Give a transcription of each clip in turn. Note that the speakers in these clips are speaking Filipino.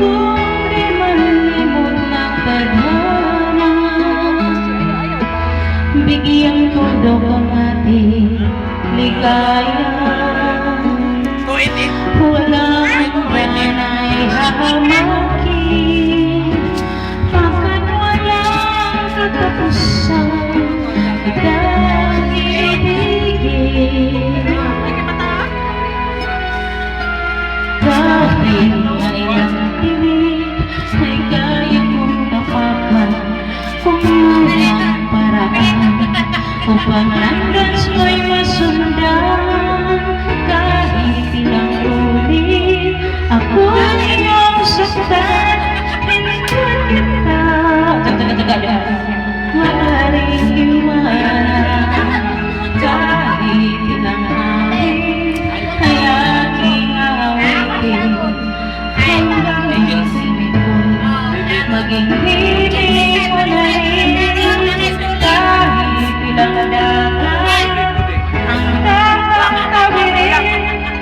Kung di malimot ng tadhana, bigyan todo ang ating ligaya. Walang manay hamakin, pagkat walang katapusan kitang ibigin. Kahit na ilang tinig ay kaya kong tapakan, kung walang paraan upang landas mo'y masundan. Kahit ilang ulit ako iyong saktan, hindi kita maaaring iwanan. Kahit ilang awit ay aking awitin, hanggang isipin ko maging hindi mo na rin. Kahit ilang dagat ang tatatawirin,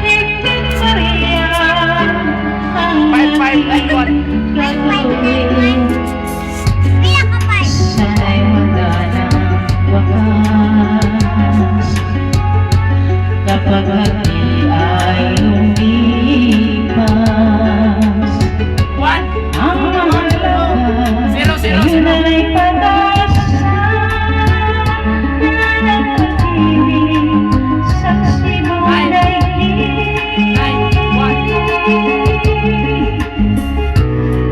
higit pa riyan ang aking gagawin. Sana'y wala ng wakas kapag hati ay lumipas. Ang mga lakas ngayon ay patasan, nananatiling saksi mong daigdig.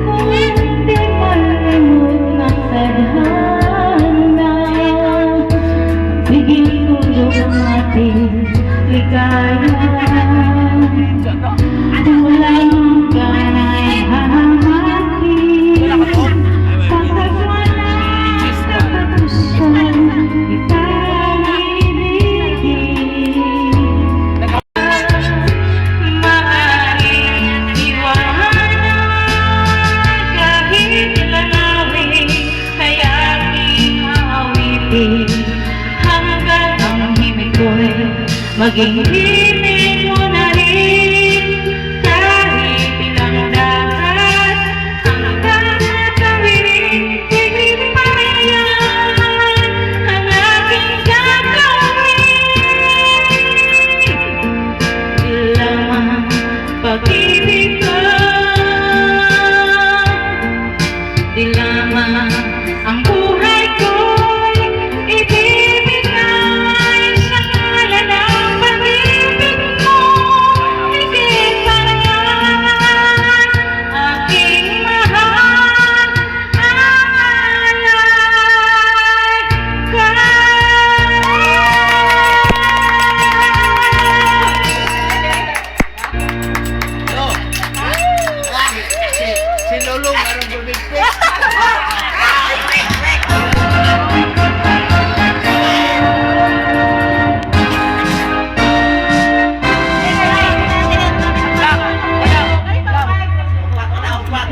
Kung di malimot ng tadhana, bigyan todo ang ating ligaya. Walang gana'y hamakin, pagkat walang katapusan kitang ibigin. Maaaring iwanan kahit ilang awit ay aking aawitin, hanggang ang himig ko'y maging